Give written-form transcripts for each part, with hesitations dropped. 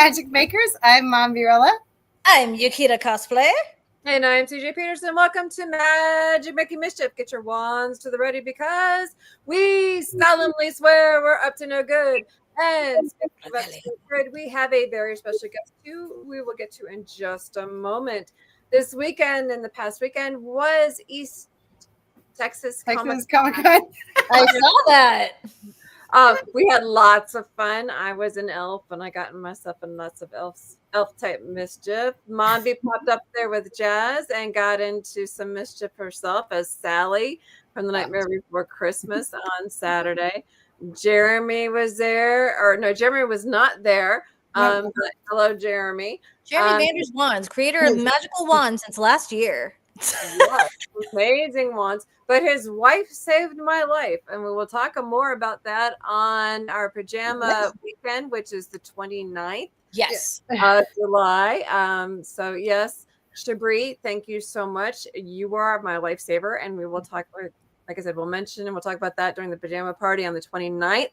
Magic Makers. I'm Mom Virella. I'm Yukita Cosplay. And I'm CJ Peterson. Welcome to Magic Making Mischief. Get your wands to the ready because we solemnly swear we're up to no good. And speaking of up to no good, we have a very special guest who we will get to in just a moment. This weekend and the past weekend was East Texas Comic-Con. I saw that. We had lots of fun. I was an elf and I got myself in lots of elf type mischief. Mombi popped up there with Jazz and got into some mischief herself as Sally from The Nightmare Before Christmas on Saturday. Jeremy was there, or no, Jeremy was not there. But hello, Jeremy. Jeremy Vanders Wands, creator of magical wands since last year. Yes, amazing wands. But his wife saved my life, and we will talk more about that on our pajama weekend, which is the 29th of July. So yes, Shabri, thank you so much. You are my lifesaver, and we will talk, like I said, we'll mention and we'll talk about that during the pajama party on the 29th.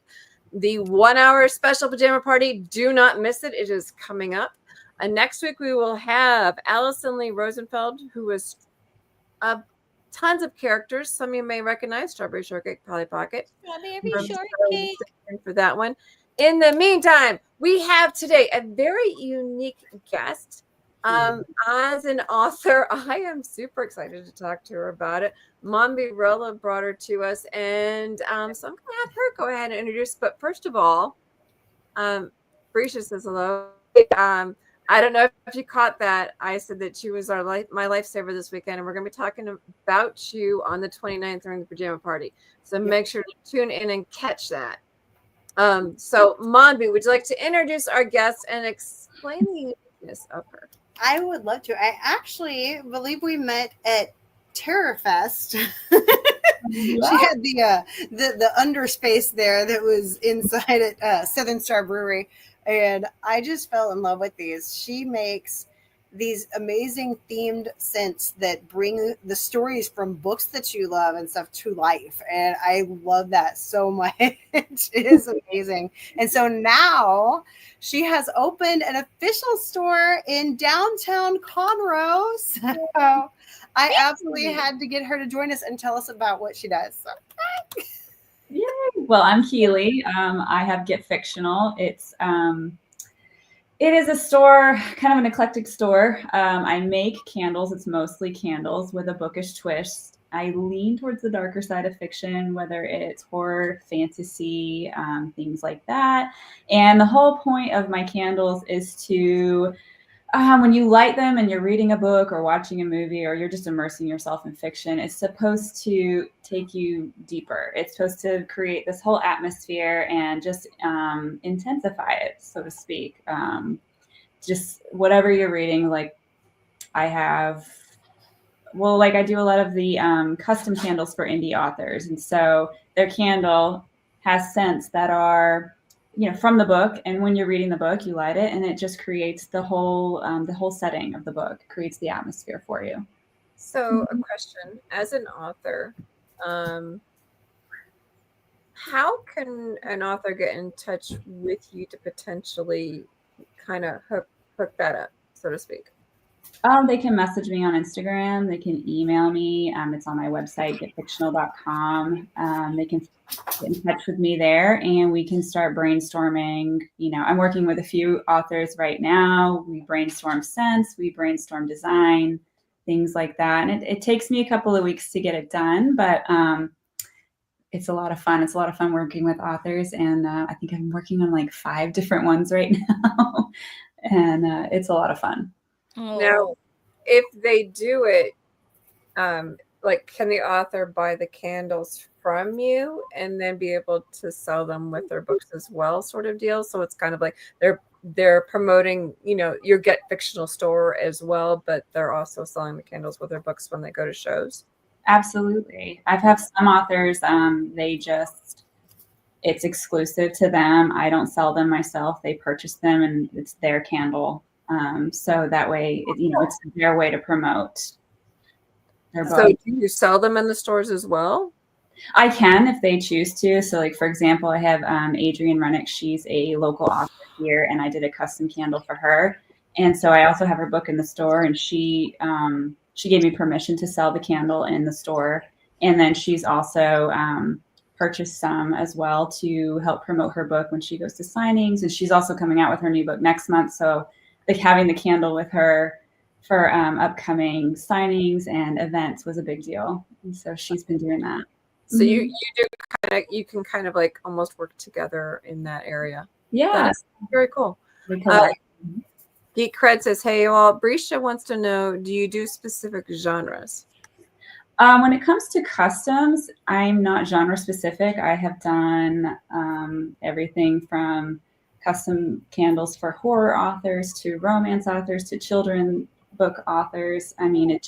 The 1 hour special pajama party, do not miss it. It is coming up. And next week we will have Allison Lee Rosenfeld, who is tons of characters. Some of you may recognize Strawberry Shortcake, Polly Pocket. Strawberry Shortcake. For that one. In the meantime, we have today a very unique guest. As an author, I am super excited to talk to her about it. Mombi Rella brought her to us, and so I'm going to have her go ahead and introduce. But first of all, Brescia says hello. I don't know if you caught that. I said that she was my lifesaver this weekend, and we're going to be talking about you on the 29th during the pajama party. So make sure to tune in and catch that. So, Monbi, would you like to introduce our guest and explain the uniqueness of her? I would love to. I actually believe we met at Terrorfest. She had the underspace there that was inside at Southern Star Brewery. And I just fell in love with these. She makes these amazing themed scents that bring the stories from books that you love and stuff to life. And I love that so much. It is amazing. And so now she has opened an official store in downtown Conroe. So I absolutely had to get her to join us and tell us about what she does. So. Yay. Well, I'm Keely. I have Get Fictional. It is a store, kind of an eclectic store. I make candles. It's mostly candles with a bookish twist. I lean towards the darker side of fiction, whether it's horror, fantasy, things like that. And the whole point of my candles is to when you light them and you're reading a book or watching a movie or you're just immersing yourself in fiction, it's supposed to take you deeper. It's supposed to create this whole atmosphere and just intensify it, so to speak. Just whatever you're reading, like I do a lot of the custom candles for indie authors. And so their candle has scents that are from the book, and when you're reading the book, you light it, and it just creates the whole setting of the book, creates the atmosphere for you. So, a question: as an author, how can an author get in touch with you to potentially kind of hook that up, so to speak? They can message me on Instagram. They can email me. It's on my website, getfictional.com. They can get in touch with me there, and we can start brainstorming. I'm working with a few authors right now. We brainstorm scents, we brainstorm design, things like that. And it takes me a couple of weeks to get it done, but it's a lot of fun. It's a lot of fun working with authors, and I think I'm working on like 5 different ones right now, and it's a lot of fun. Now, if they do it, can the author buy the candles from you and then be able to sell them with their books as well, sort of deal? So it's kind of like they're promoting, your Get Fictional store as well, but they're also selling the candles with their books when they go to shows. Absolutely. I've had some authors, it's exclusive to them. I don't sell them myself. They purchase them and it's their candle. So that way, it's their way to promote their book. So do you sell them in the stores as well? I can if they choose to. So like, for example, I have Adrienne Rennick. She's a local author here, and I did a custom candle for her. And so I also have her book in the store, and she gave me permission to sell the candle in the store. And then she's also purchased some as well to help promote her book when she goes to signings. And she's also coming out with her new book next month. So like having the candle with her for upcoming signings and events was a big deal. And so she's been doing that. So you can kind of like almost work together in that area. Yeah. That is very cool. Geek Cred says, hey, well, Brisha wants to know, do you do specific genres? When it comes to customs, I'm not genre specific. I have done everything from custom candles for horror authors to romance authors to children book authors. I mean,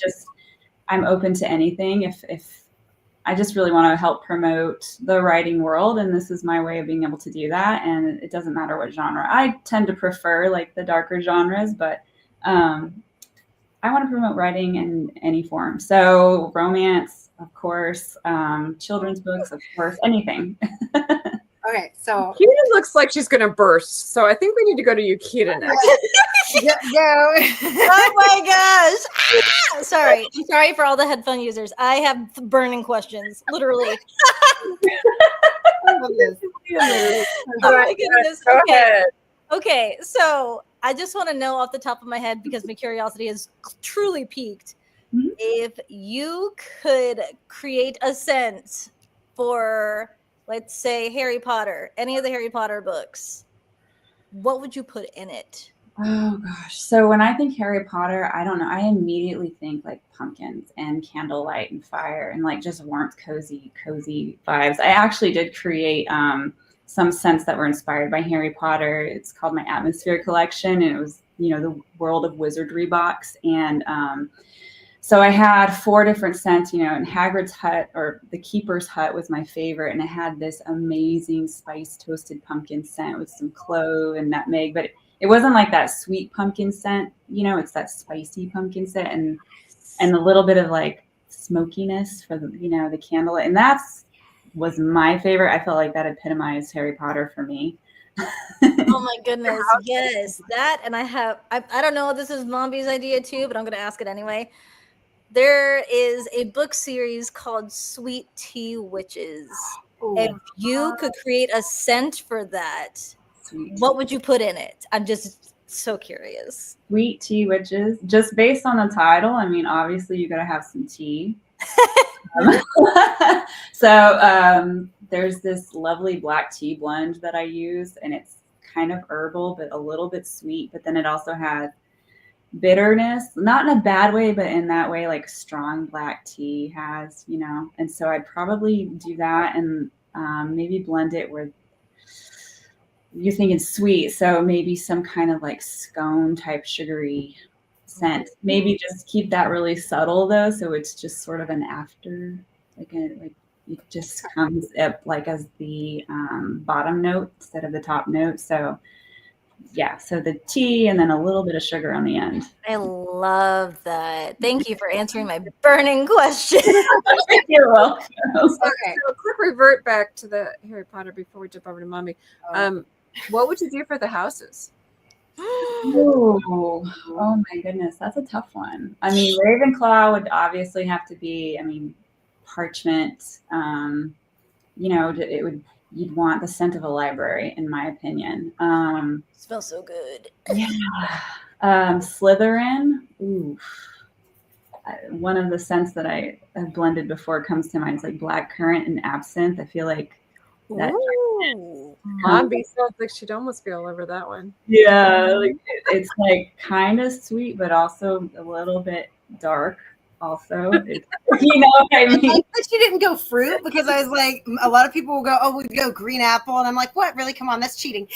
I'm open to anything. If I just really want to help promote the writing world, and this is my way of being able to do that. And it doesn't matter what genre. I tend to prefer like the darker genres, but I want to promote writing in any form. So romance, of course, children's books, of course, anything. Okay, so Yukita looks like she's gonna burst. So I think we need to go to Yukita next. go. Oh my gosh. Ah! Sorry. I'm sorry for all the headphone users. I have burning questions, literally. Oh, Oh my goodness. Go Okay. ahead. Okay. So I just want to know off the top of my head, because my curiosity has truly piqued. Mhm. If you could create a scent for, let's say, Harry Potter, any of the Harry Potter books, what would you put in it? Oh gosh. So when I think Harry Potter, I don't know. I immediately think like pumpkins and candlelight and fire and like just warmth, cozy vibes. I actually did create some scents that were inspired by Harry Potter. It's called my Atmosphere collection, and it was, the World of Wizardry box. And so I had 4 different scents, and Hagrid's hut, or the Keeper's hut, was my favorite. And it had this amazing spiced toasted pumpkin scent with some clove and nutmeg, but it wasn't like that sweet pumpkin scent, it's that spicy pumpkin scent and a little bit of like smokiness for the candle. And was my favorite. I felt like that epitomized Harry Potter for me. Oh my goodness. Yes. That, and I don't know if this is Mombi's idea too, but I'm going to ask it anyway. There is a book series called Sweet Tea Witches. Ooh. If you could create a scent for that, Sweet what would you put in it? I'm just so curious. Sweet Tea Witches, just based on the title. I mean, obviously you got to have some tea. So there's this lovely black tea blend that I use, and it's kind of herbal, but a little bit sweet. But then it also has bitterness, not in a bad way, but in that way, like strong black tea has, And so I'd probably do that and maybe blend it with, you're thinking sweet, so maybe some kind of like scone type sugary scent. Maybe just keep that really subtle though, so it's just sort of an after, like it just comes up like as the bottom note instead of the top note. So yeah, so the tea and then a little bit of sugar on the end. I love that. Thank you for answering my burning question. You're welcome. Okay, so quick revert back to the Harry Potter before we jump over to Mommy. What would you do for the houses? Oh my goodness, that's a tough one. I mean, Ravenclaw would obviously have to be, parchment. You'd want the scent of a library, in my opinion. Smells so good. Yeah. Slytherin. Ooh. One of the scents that I have blended before comes to mind is like blackcurrant and absinthe. I feel like that. Mombi sounds like she'd almost be all over that one. Yeah, like it's like kind of sweet, but also a little bit dark. Also, what I mean. I like that she didn't go fruit, because I was like, a lot of people will go, oh, we go green apple, and I'm like, what? Really? Come on, that's cheating.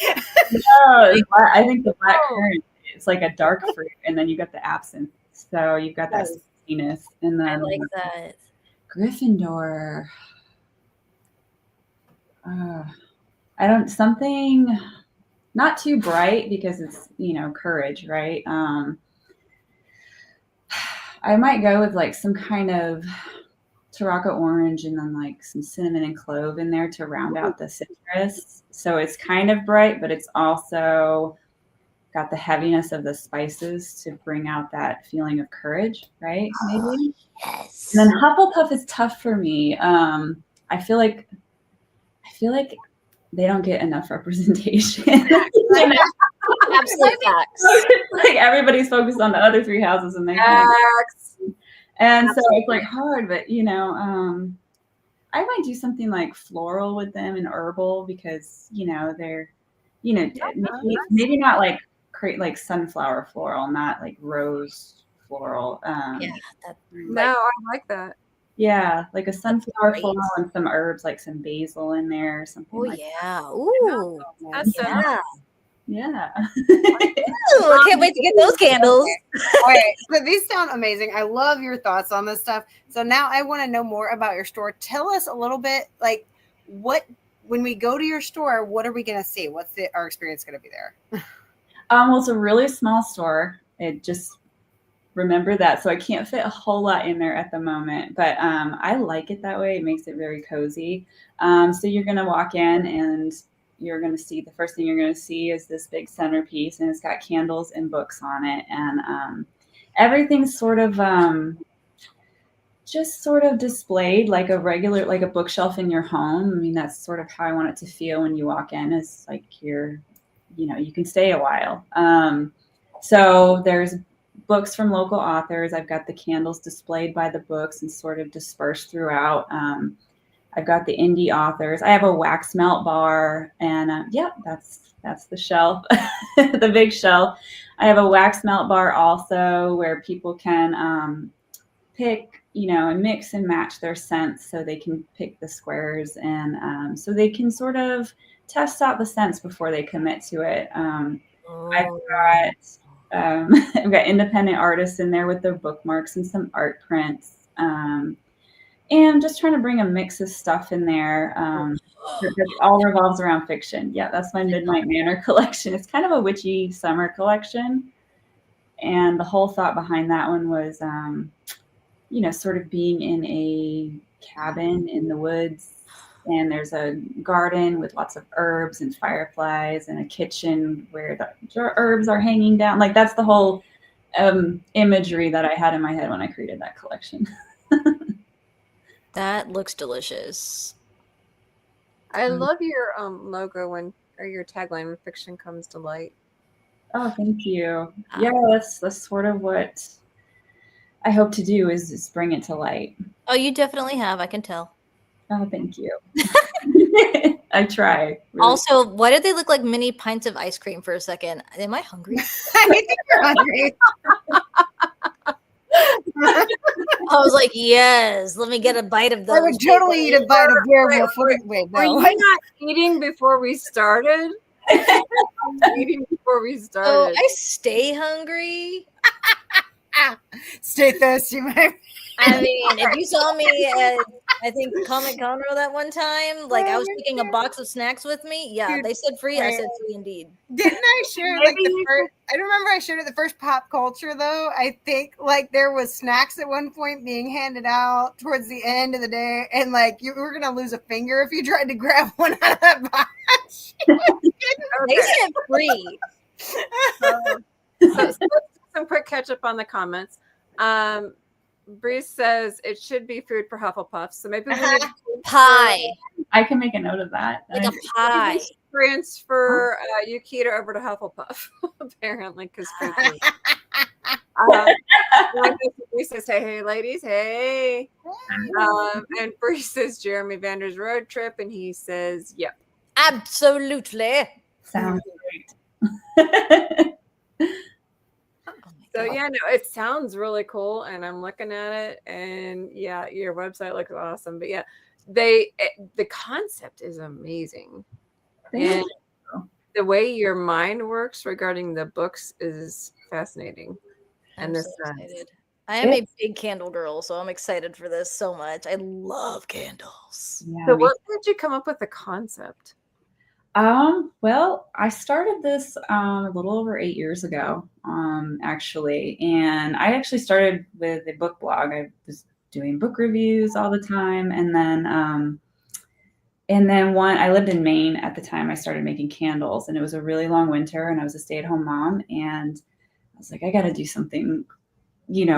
No, I think the blackcurrant is like a dark fruit, and then you got the absinthe, so you've got that sweetness, and then I like that. Gryffindor. Something not too bright because it's, courage, right? I might go with like some kind of Taraka orange and then like some cinnamon and clove in there to round out the citrus. So it's kind of bright, but it's also got the heaviness of the spices to bring out that feeling of courage, right? Maybe. Yes. And then Hufflepuff is tough for me. I feel like they don't get enough representation. Absolute facts. Like everybody's focused on the other 3 houses, and they and so it's like hard. But I might do something like floral with them and herbal because they're maybe not like create like sunflower floral, not like rose floral. No, I like that. Yeah, like a sunflower floral and some herbs, like some basil in there or something. Oh like yeah. Ooh. That's so nice. Yeah. Ooh, I can't wait to get those candles. All right, so these sound amazing. I love your thoughts on this stuff. So now I want to know more about your store. Tell us a little bit, like when we go to your store, what are we going to see? What's our experience going to be there? Well, it's a really small store. It just remember that. So I can't fit a whole lot in there at the moment, but I like it that way. It makes it very cozy. So you're going to walk in and you're going to see, the first thing you're going to see is this big centerpiece, and it's got candles and books on it. And everything's sort of just sort of displayed like a bookshelf in your home. I mean, that's sort of how I want it to feel when you walk in, is like you can stay a while. So there's books from local authors. I've got the candles displayed by the books and sort of dispersed throughout. I've got the indie authors. I have a wax melt bar, and that's the shelf, the big shelf. I have a wax melt bar also where people can pick, and mix and match their scents, so they can pick the squares, and so they can sort of test out the scents before they commit to it. I've got independent artists in there with their bookmarks and some art prints. And just trying to bring a mix of stuff in there. That all revolves around fiction. Yeah, that's my Midnight Manor collection. It's kind of a witchy summer collection. And the whole thought behind that one was, sort of being in a cabin in the woods. And there's a garden with lots of herbs and fireflies, and a kitchen where the herbs are hanging down. Like, that's the whole imagery that I had in my head when I created that collection. That looks delicious. I love your logo or your tagline, when fiction comes to light. Oh, thank you. Yeah, that's sort of what I hope to do, is bring it to light. Oh, you definitely have. I can tell. Oh, thank you. I try. Really. Also, why did they look like mini pints of ice cream for a second? Am I hungry? I think you're hungry. I was like, yes, let me get a bite of those. I would totally eat a bite of werewolf. Wait, Were no. you not eating before we started? Eating before we started. Oh, I stay hungry. Stay thirsty, my. I mean, if you saw me at, I think, Comic Conroe that one time, like I was taking a box of snacks with me. Yeah, Dude, they said free. I said free indeed. Didn't I share like the first? I remember I shared it the first pop culture though. I think like there was snacks at one point being handed out towards the end of the day, and like you were gonna lose a finger if you tried to grab one out of that box. They said free. So let's do some quick catch up on the comments. Bree says it should be food for Hufflepuffs, so maybe we need Pie. I can make a note of that. Like a pie. Transfer Yukita over to Hufflepuff, apparently, because food. Bree says, "Hey, ladies, hey." And Bree says Jeremy Vander's road trip, and he says, "Yep, Absolutely." Sounds great. So yeah, no, it sounds really cool, and I'm looking at it, and yeah, your website looks awesome. But yeah, the concept is amazing, and the way your mind works regarding the books is fascinating. And this, I am a big candle girl, so I'm excited for this so much. I love candles. Yeah, so what did you come up with the concept? Well, I started this a little over 8 years ago, actually, and I actually started with a book blog. I was doing book reviews all the time. And then I lived in Maine at the time I started making candles, and it was a really long winter, and I was a stay-at-home mom, and I was like, I got to do something,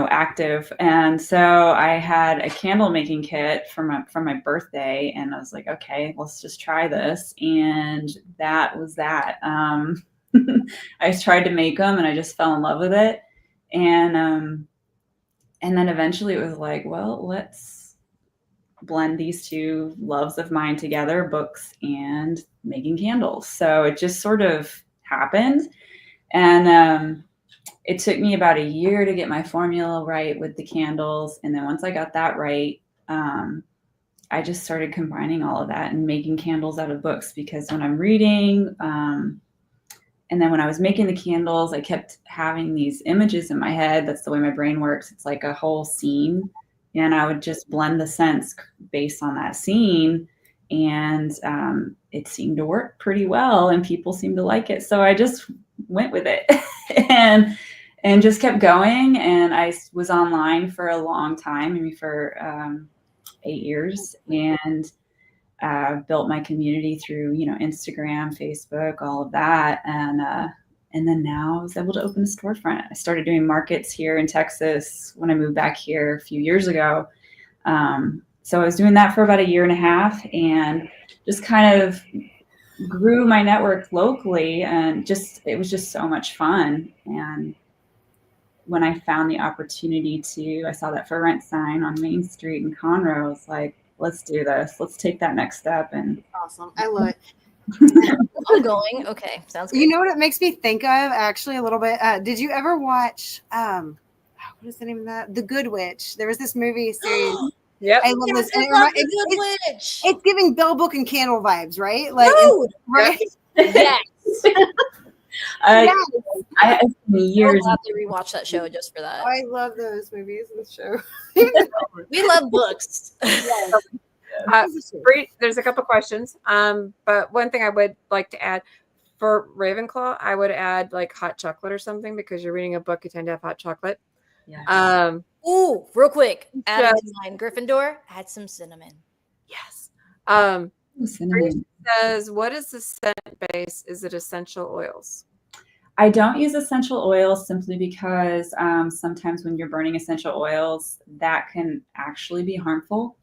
active. And so I had a candle making kit for my birthday, and I was like, okay, let's just try this. And that was that. I tried to make them, and I just fell in love with it. And then eventually it was like, well, let's blend these two loves of mine together, books and making candles. So it just sort of happened. And it took me about a year to get my formula right with the candles. And then once I got that right, I just started combining all of that and making candles out of books, because when I'm reading, and then when I was making the candles, I kept having these images in my head. That's the way my brain works. It's like a whole scene. And I would just blend the scents based on that scene. And it seemed to work pretty well, and people seemed to like it. So I just went with it and just kept going. And I was online for a long time, maybe for 8 years, and built my community through, Instagram, Facebook, all of that. And then now I was able to open a storefront. I started doing markets here in Texas when I moved back here a few years ago. So I was doing that for about a year and a half, and just kind of grew my network locally, and it was just so much fun. And when I found the opportunity I saw that for rent sign on Main Street in Conroe, I was like, let's do this. Let's take that next step. And Awesome. I love it. I'm going. Okay. Sounds good. You know what it makes me think of, actually, a little bit? Did you ever watch, what is the name of that? The Good Witch. There was this movie series. Yep. I love this. And it's giving Bell Book and Candle vibes, right? Like, right? Yes. I Years. I'll have to rewatch that show just for that. I love those movies and show. We love books. There's a couple questions. But one thing I would like to add for Ravenclaw, I would add like hot chocolate or something, because you're reading a book, you tend to have hot chocolate. Yeah. Ooh, real quick. Add to mine. Gryffindor, add some cinnamon. Yes. Cinnamon says, what is the scent base? Is it essential oils? I don't use essential oils simply because sometimes when you're burning essential oils, that can actually be harmful.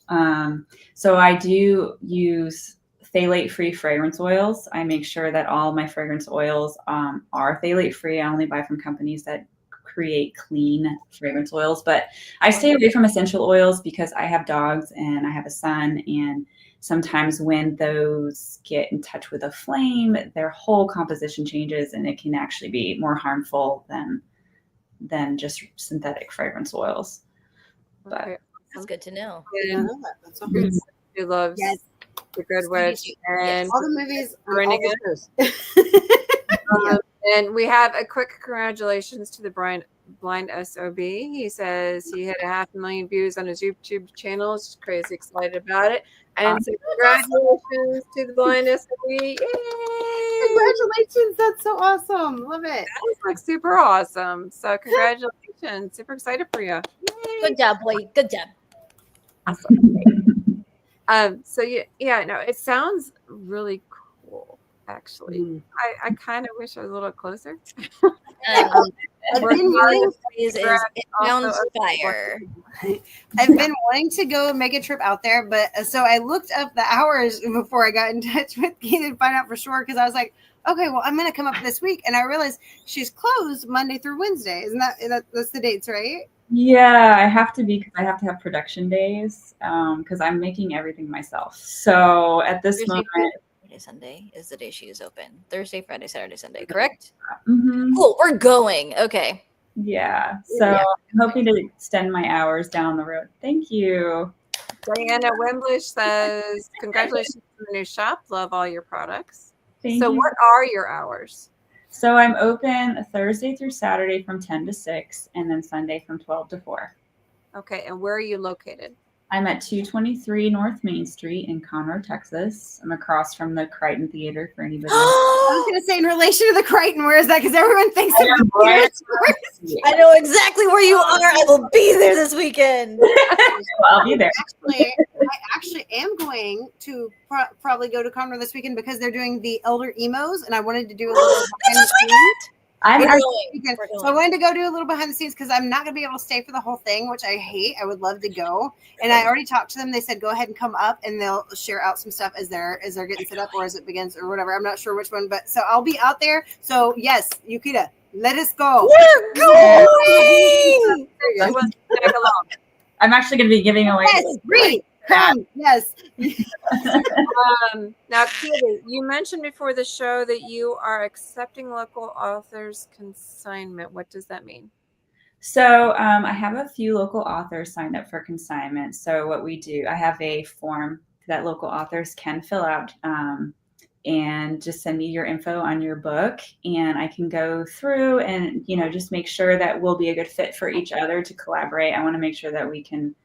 So I do use phthalate-free fragrance oils. I make sure that all my fragrance oils are phthalate-free. I only buy from companies that create clean fragrance oils, but I stay away from essential oils because I have dogs and I have a son, and sometimes when those get in touch with a flame, their whole composition changes, and it can actually be more harmful than just synthetic fragrance oils. But that's good to know. Yeah, that's all good. Who loves The Good Witch and all the movies. And we have a quick congratulations to the blind SOB. He says he had 500,000 views on his YouTube channel. He's crazy excited about it. And so congratulations to the blind SOB. Yay! Congratulations. That's so awesome. Love it. That was like super awesome. So congratulations. Super excited for you. Yay! Good job, boy. Good job. Awesome. So it sounds really cool. Actually, I kind of wish I was a little closer. I've been wanting to go make a trip out there, but so I looked up the hours before I got in touch with Keely to find out for sure, because I was like, okay, well, I'm going to come up this week, and I realized she's closed Monday through Wednesday. Isn't that's the dates, right? Yeah, I have to be, because I have to have production days because I'm making everything myself. So at this moment. Sunday is the day she is open. Thursday, Friday, Saturday, Sunday, correct? Mm-hmm. Cool, we're going. Okay. Yeah. So I'm hoping to extend my hours down the road. Thank you. Diana Wemblish says, congratulations on the new shop. Love all your products. Thank you. What are your hours? So I'm open Thursday through Saturday from 10 to 6, and then Sunday from 12 to 4. Okay. And where are you located? I'm at 223 North Main Street in Conroe, Texas. I'm across from the Crichton Theater for anybody. I was going to say, in relation to the Crichton, where is that? Because everyone thinks of the Right. I know exactly where you are. I will be there this weekend. I'll be there. I actually am going to probably go to Conroe this weekend because they're doing the Elder Emos, and I wanted to do a little behind the scenes. So I wanted to go do a little behind the scenes because I'm not going to be able to stay for the whole thing, which I hate. I would love to go, and I already talked to them. They said go ahead and come up, and they'll share out some stuff as they're getting set up or as it begins or whatever. I'm not sure which one, but so I'll be out there. So yes, Yukita, let us go. We're going. I'm actually going to be giving away. Yes, Bree, come. Yes. Now, Keely, you mentioned before the show that you are accepting local authors' consignment. What does that mean? So I have a few local authors signed up for consignment. So what we do, I have a form that local authors can fill out and just send me your info on your book, and I can go through and, just make sure that we'll be a good fit for each other to collaborate. I want to make sure that we can,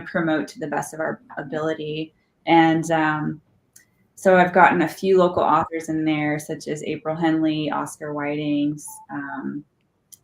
promote to the best of our ability. And so I've gotten a few local authors in there, such as April Henley, Oscar Whitings.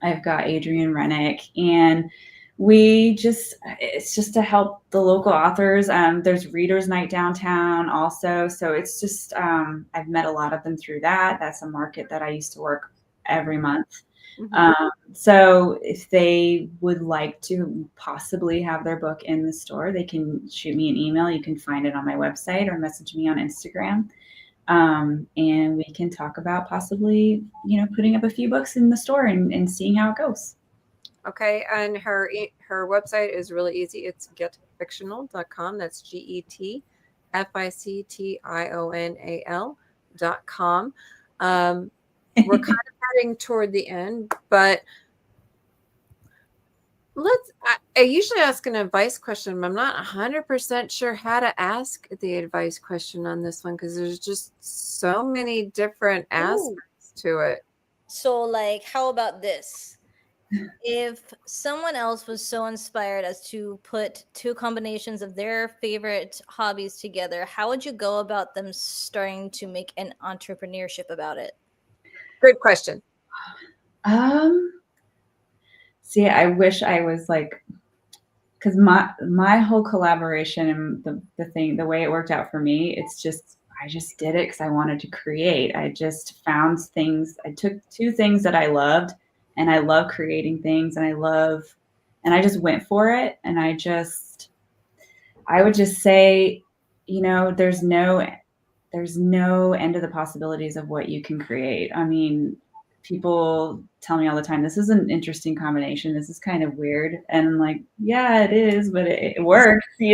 I've got Adrienne Rennick, and it's just to help the local authors. There's Readers Night downtown also. So it's just, I've met a lot of them through that. That's a market that I used to work every month. Mm-hmm. So if they would like to possibly have their book in the store, they can shoot me an email. You can find it on my website or message me on Instagram. And we can talk about possibly, putting up a few books in the store and seeing how it goes. Okay. And her website is really easy. It's getfictional.com. That's GETFICTIONAL.com. We're kind of heading toward the end, but I usually ask an advice question, but I'm not 100% sure how to ask the advice question on this one because there's just so many different aspects to it. So, how about this? If someone else was so inspired as to put two combinations of their favorite hobbies together, how would you go about them starting to make an entrepreneurship about it? Good question. See, I wish I was because my whole collaboration and the way it worked out for me, I just did it because I wanted to create. I just found things. I took two things that I loved, and I love creating things, and I just went for it. And I would just say, there's no end to the possibilities of what you can create. I mean, people tell me all the time, this is an interesting combination. This is kind of weird. And I'm like, yeah, it is, but it works, So,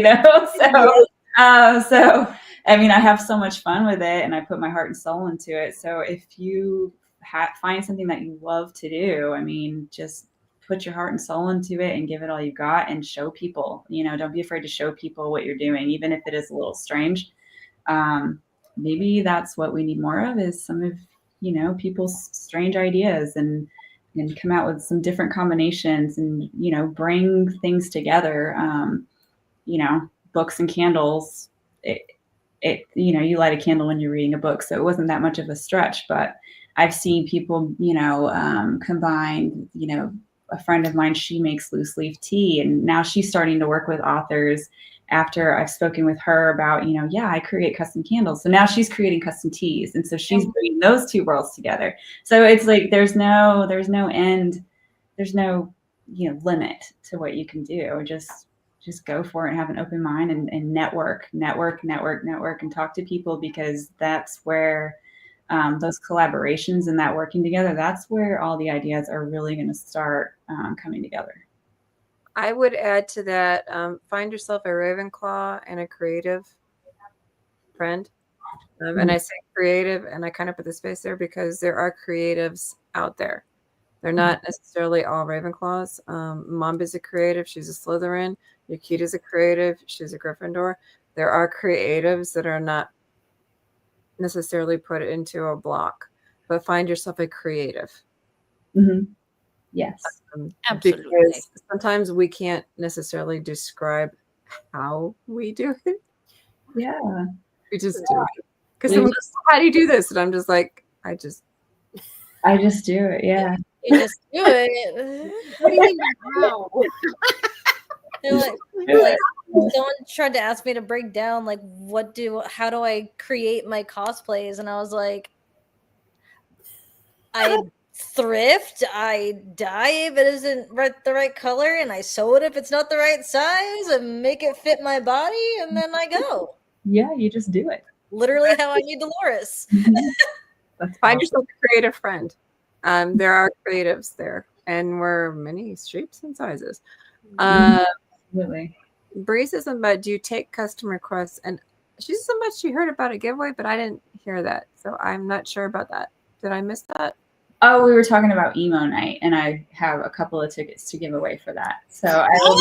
I mean, I have so much fun with it, and I put my heart and soul into it. So if you find something that you love to do, I mean, just put your heart and soul into it and give it all you got and show people, don't be afraid to show people what you're doing, even if it is a little strange. Maybe that's what we need more of, is some of, people's strange ideas and come out with some different combinations and, bring things together. Books and candles, you light a candle when you're reading a book. So it wasn't that much of a stretch, but I've seen people, combine, a friend of mine, she makes loose leaf tea, and now she's starting to work with authors after I've spoken with her about, I create custom candles. So now she's creating custom teas. And so she's bringing those two worlds together. So it's there's no end, there's no, limit to what you can do. Just go for it and have an open mind and network and talk to people, because that's where those collaborations and that working together, that's where all the ideas are really going to start coming together. I would add to that, find yourself a Ravenclaw and a creative friend. And I say creative, and I kind of put the space there because there are creatives out there. They're not necessarily all Ravenclaws. Mamba's a creative. She's a Slytherin. Yukita's a creative. She's a Gryffindor. There are creatives that are not necessarily put into a block, but find yourself a creative. Mm-hmm. Yes, absolutely. Because sometimes we can't necessarily describe how we do it. Yeah. We just do it. Because someone goes, how do you do this? And I'm just like, I just do it. Yeah. You just do it. What do you mean by how? They're like someone tried to ask me to break down like how do I create my cosplays, and I was like, I thrift, I dye if it isn't the right color, and I sew it if it's not the right size, and make it fit my body, and then I go. Yeah, you just do it. Literally how I need Dolores. Find yourself a creative friend. There are creatives there, and we're many shapes and sizes. Absolutely. Bree says something about, do you take custom requests? And she said something about she heard about a giveaway, but I didn't hear that. So I'm not sure about that. Did I miss that? Oh, we were talking about emo night, and I have a couple of tickets to give away for that. So I will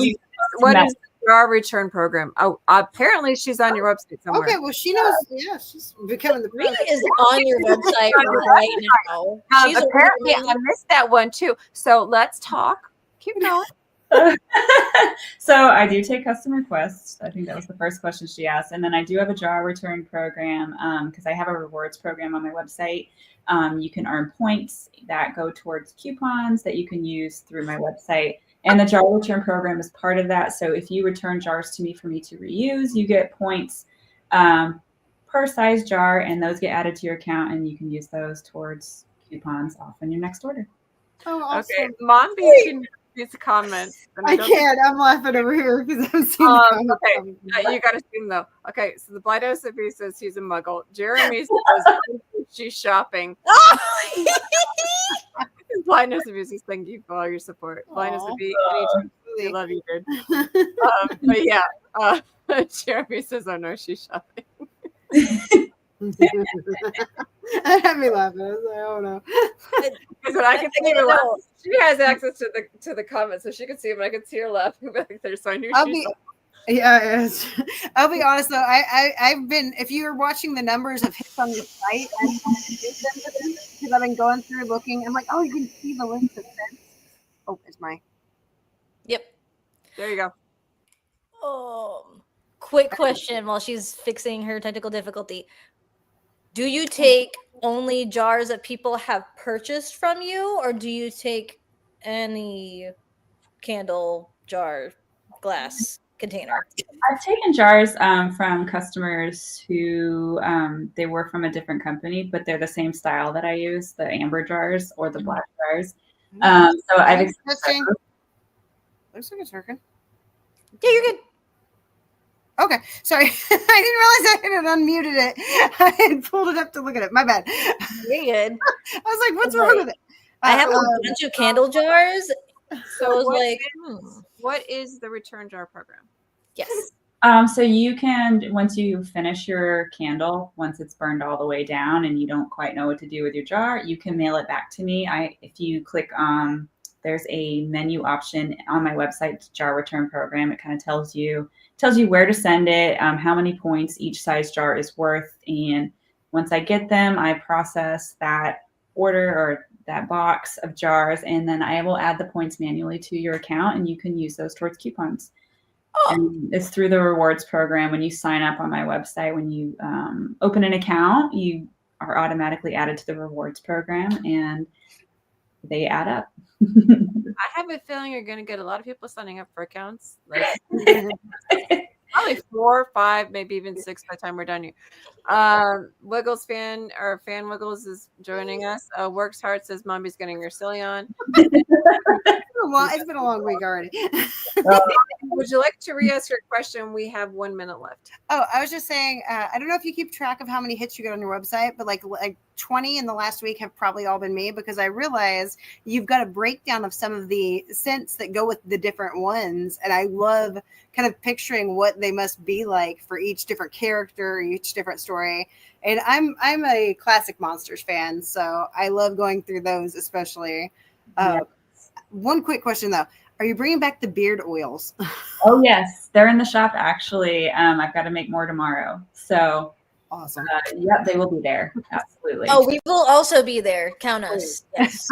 be What is our return program? Oh, apparently she's on your website somewhere. Okay, well, she knows. Yeah, she's becoming the Bree is on your website right now. Apparently, I missed that one too. So let's talk. Keep going. So I do take custom requests. I think that was the first question she asked. And then I do have a jar return program because I have a rewards program on my website. You can earn points that go towards coupons that you can use through my website. And the jar return program is part of that. So if you return jars to me for me to reuse, you get points per size jar, and those get added to your account, and you can use those towards coupons off on your next order. Oh, awesome. Okay, Mom, you can use the comments. I can't. I'm laughing over here because I'm seeing the comments. Okay, you got to see them though. Okay, so the Blight OCB says he's a muggle. Jeremy says she's shopping. Blindness abuse says thank you for all your support. Blindness abuse, we love you, dude. But yeah, Jeremy says, oh no, she's shopping. That had me laughing. I was like, oh no. Because I can see her laugh. She has access to the comments, so she could see them. I could see her laughing back there, so I knew Yes. I'll be honest though. I've been, if you were watching the numbers of hits on your site, because I've been going through looking. I'm like, oh, you can see the links of sense. Oh, it's my. Yep. There you go. Quick question while she's fixing her technical difficulty. Do you take only jars that people have purchased from you, or do you take any candle, jar, glass container? I've taken jars from customers who they were from a different company, but they're the same style that I use, the amber jars or the black jars. So I've testing. Looks like it's working. Yeah, you're good. Okay, sorry. I didn't realize I had unmuted it. I had pulled it up to look at it. My bad. You're good. I was like, what's wrong with it? I have a bunch of candle jars. So I was like, what is the return jar program? Yes. So you can, once you finish your candle, once it's burned all the way down and you don't quite know what to do with your jar, you can mail it back to me. If you click on, there's a menu option on my website, jar return program. It kind of tells you where to send it, how many points each size jar is worth. And once I get them, I process that order or that box of jars, and then I will add the points manually to your account, and you can use those towards coupons. And it's through the rewards program. When you sign up on my website, when you open an account, you are automatically added to the rewards program, and they add up. I have a feeling you're going to get a lot of people signing up for accounts. Like, probably 4, 5, maybe even 6 by the time we're done here. Wiggles fan Wiggles is joining us. Works Hard says Mommy's getting her silly on. It's been a long week already. Would you like to re-ask your question? We have 1 minute left. Oh, I was just saying, I don't know if you keep track of how many hits you get on your website, but like 20 in the last week have probably all been me, because I realize you've got a breakdown of some of the scents that go with the different ones. And I love kind of picturing what they must be like for each different character, each different story. And I'm a classic Monsters fan, so I love going through those especially. One quick question though. Are you bringing back the beard oils? Oh, yes. They're in the shop, actually. I've got to make more tomorrow. So, awesome. Yep, they will be there. Absolutely. Oh, we will also be there. Count us. Yes.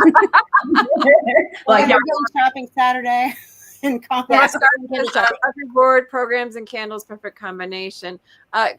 Like, I'm going shopping Saturday. and Conroe. Yes, every board, programs, and candles, perfect combination.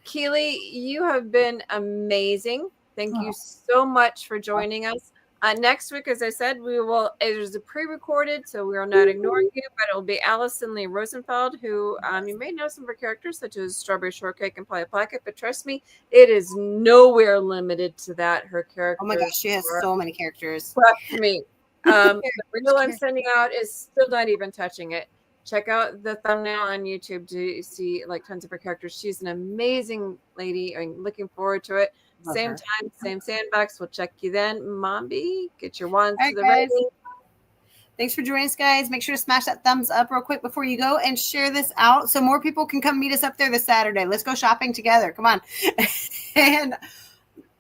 Keely, you have been amazing. Thank you so much for joining us. Next week, as I said, it is a pre-recorded, so we are not ignoring you, but it will be Allison Lee Rosenfeld, who you may know some of her characters, such as Strawberry Shortcake and Polly Pocket, but trust me, it is nowhere limited to that. Her characters. Oh my gosh, she has so many characters. Trust me. The reel I'm sending out is still not even touching it. Check out the thumbnail on YouTube to see like tons of her characters. She's an amazing lady. I'm looking forward to it. Same time, same sandbox. We'll check you then. Mombi, get your wands to the ready. Thanks for joining us, guys. Make sure to smash that thumbs up real quick before you go and share this out so more people can come meet us up there this Saturday. Let's go shopping together. Come on. And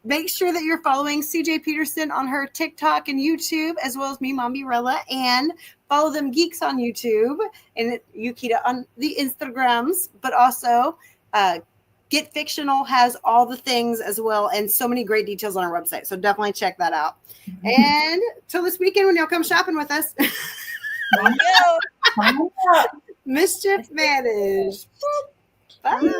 make sure that you're following CJ Peterson on her TikTok and YouTube, as well as me, Mombirella, and follow them geeks on YouTube and Yukita on the Instagrams, but also Get Fictional has all the things as well and so many great details on our website. So definitely check that out. And till this weekend when y'all come shopping with us. Mischief managed. Bye.